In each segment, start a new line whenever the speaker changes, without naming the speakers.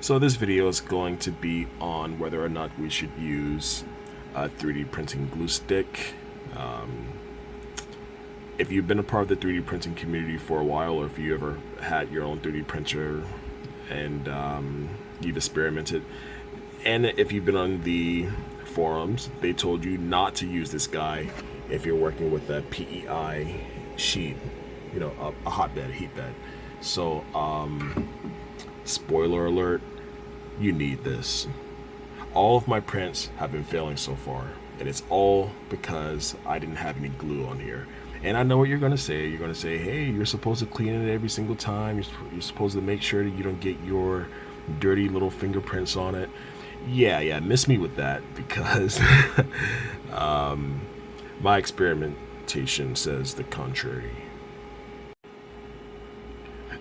So this video is going to be on whether or not we should use a 3D printing glue stick. If you've been a part of the 3D printing community for a while, or if you ever had your own 3D printer and you've experimented, and if you've been on the forums, they told you not to use this guy if you're working with a PEI sheet, you know, a hotbed, heat bed. So spoiler alert, you need this. All of my prints have been failing so far, and it's all because I didn't have any glue on here. And I know what you're gonna say. You're gonna say, hey, you're supposed to clean it every single time. You're supposed to make sure that you don't get your dirty little fingerprints on it. Yeah, miss me with that, because my experimentation says the contrary.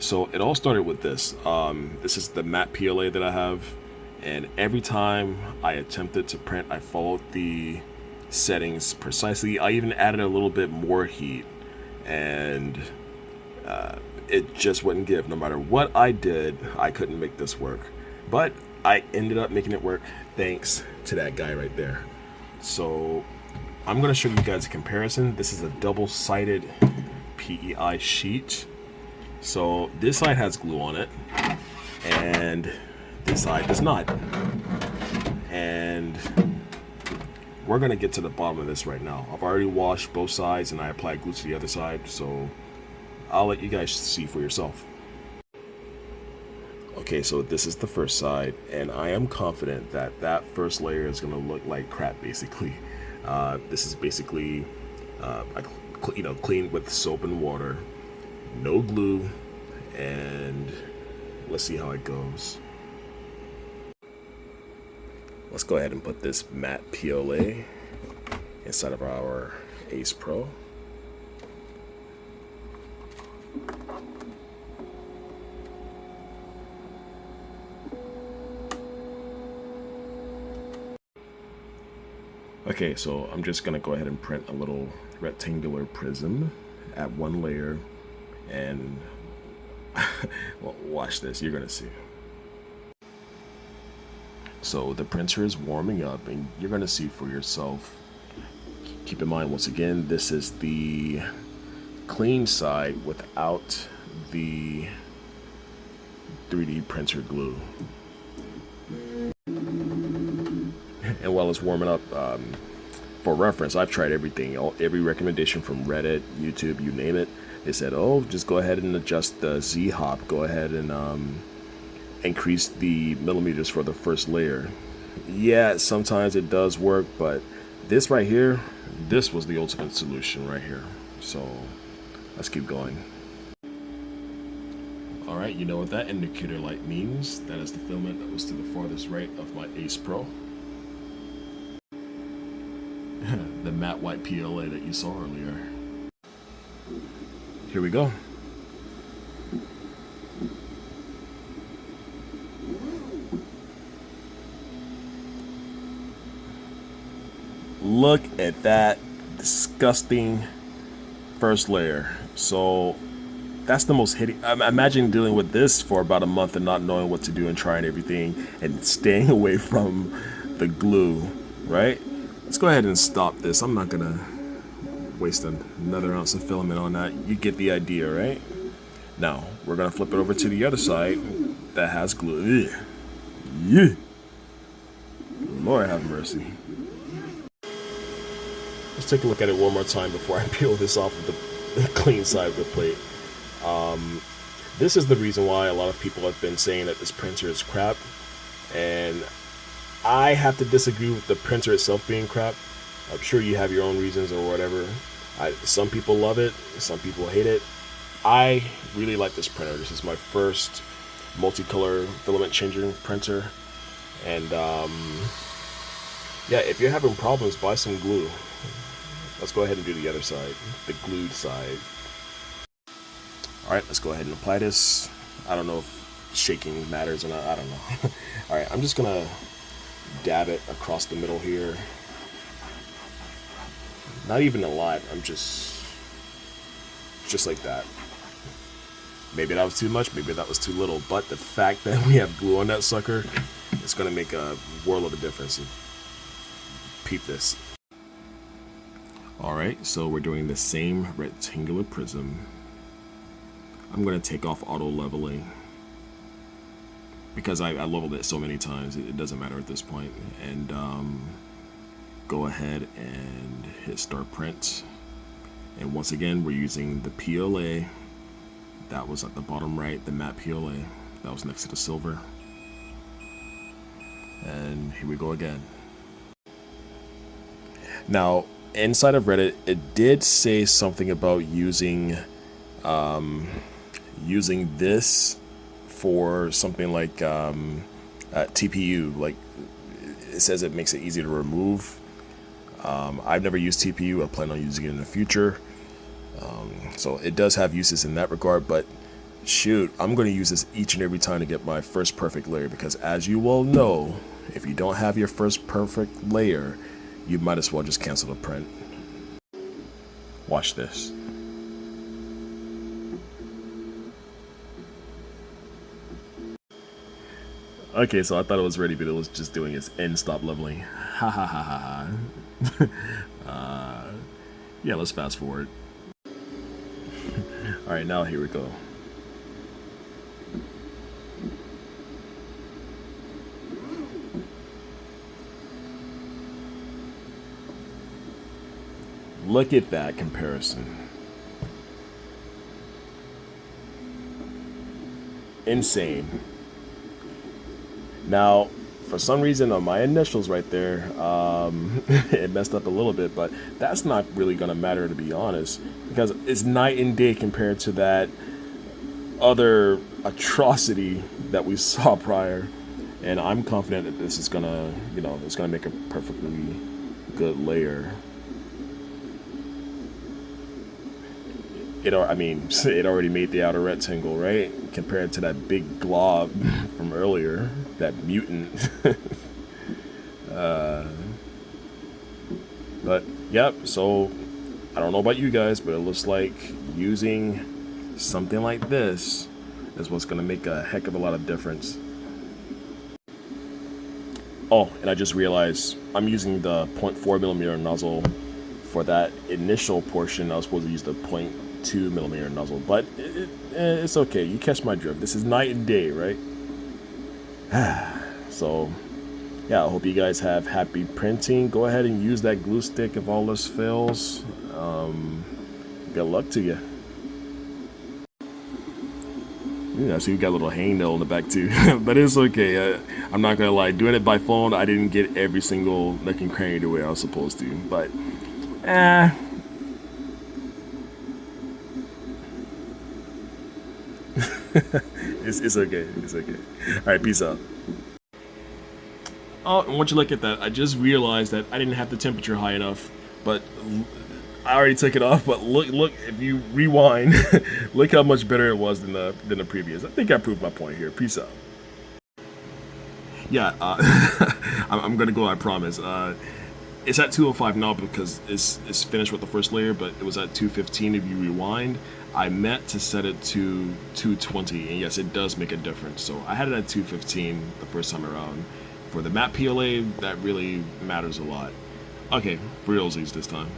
So it all started with this. This is the matte PLA that I have, and every time I attempted to print, I followed the settings precisely. I even added a little bit more heat, and it just wouldn't give. No matter what I did, I couldn't make this work. But I ended up making it work thanks to that guy right there. So I'm going to show you guys a comparison. This is a double-sided PEI sheet. So this side has glue on it, and this side does not. And we're gonna get to the bottom of this right now. I've already washed both sides and I applied glue to the other side, so I'll let you guys see for yourself. Okay, so this is the first side, and I am confident that that first layer is gonna look like crap, basically. This is basically, cleaned with soap and water. No glue, and let's see how it goes. Let's go ahead and put this matte PLA inside of our Ace Pro. Okay, so I'm just gonna go ahead and print a little rectangular prism at one layer, and well, watch this, you're gonna see. So the printer is warming up, and you're gonna see for yourself. Keep in mind, once again, this is the clean side without the 3D printer glue. And while it's warming up, for reference, I've tried everything, every recommendation from Reddit, YouTube, you name it. They said, oh, just go ahead and adjust the Z-hop. Go ahead and increase the millimeters for the first layer. Yeah, sometimes it does work, but this right here, this was the ultimate solution right here. So let's keep going. All right, you know what that indicator light means. That is the filament that was to the farthest right of my Ace Pro. The matte white PLA that you saw earlier. Here we go. Look at that disgusting first layer. So that's the most hideous. Imagine dealing with this for about a month and not knowing what to do and trying everything and staying away from the glue, right? Let's go ahead and stop this. I'm not gonna waste another ounce of filament on that. You get the idea, right? Now we're gonna flip it over to the other side that has glue. Ugh. Yeah. Lord have mercy. Let's take a look at it one more time before I peel this off of the clean side of the plate. This is the reason why a lot of people have been saying that this printer is crap, and I have to disagree with the printer itself being crap. I'm sure you have your own reasons or whatever. Some people love it, some people hate it. I really like this printer. This is my first multicolor filament changing printer, and yeah, if you're having problems, buy some glue. Let's go ahead and do the other side, the glued side. All right, let's go ahead and apply this. I don't know if shaking matters or not, I don't know. All right, I'm just gonna dab it across the middle here. Not even a lot, I'm just like that. Maybe that was too much, maybe that was too little, but the fact that we have glue on that sucker, it's gonna make a world of a difference. Peep this. Alright, so we're doing the same rectangular prism. I'm gonna take off auto leveling because I leveled it so many times, it doesn't matter at this point. And go ahead and hit start print. And once again, we're using the PLA. That was at the bottom right, the matte PLA. That was next to the silver. And here we go again. Now, inside of Reddit, it did say something about using this for something like TPU. Like, it says it makes it easy to remove. I've never used TPU. I plan on using it in the future. So it does have uses in that regard, but shoot, I'm going to use this each and every time to get my first perfect layer, because as you well know, if you don't have your first perfect layer, you might as well just cancel the print. Watch this. Okay, so I thought it was ready, but it was just doing its end stop leveling. Ha ha ha ha ha. Yeah, let's fast forward. Alright, now here we go. Look at that comparison. Insane. Now, for some reason on my initials right there, it messed up a little bit, but that's not really gonna matter, to be honest, because it's night and day compared to that other atrocity that we saw prior. And I'm confident that this is gonna, you know, it's gonna make a perfectly good layer. It already made the outer rectangle, right? Compared to that big glob from earlier, that mutant. But yep, so I don't know about you guys, but it looks like using something like this is what's gonna make a heck of a lot of difference. Oh, and I just realized I'm using the 0.4mm nozzle for that initial portion. I was supposed to use the 0.2mm nozzle, but it's okay. You catch my drift. This is night and day, right? So yeah, I hope you guys have happy printing. Go ahead and use that glue stick if all this fails. Good luck to you. Yeah, see, we got a little hangnail in the back too, but it's okay. I'm not gonna lie, doing it by phone, I didn't get every single nook and cranny the way I was supposed to, but it's okay, it's okay. All right, peace out. Oh, and once you look at that, I just realized that I didn't have the temperature high enough, but I already took it off. But look, if you rewind, look how much better it was than the previous. I think I proved my point here. Peace out. Yeah, I'm gonna go. I promise. It's at 205 now because it's finished with the first layer, but it was at 215 if you rewind. I meant to set it to 220, and yes, it does make a difference. So I had it at 215 the first time around. For the matte PLA, that really matters a lot. Okay, for realsies this time.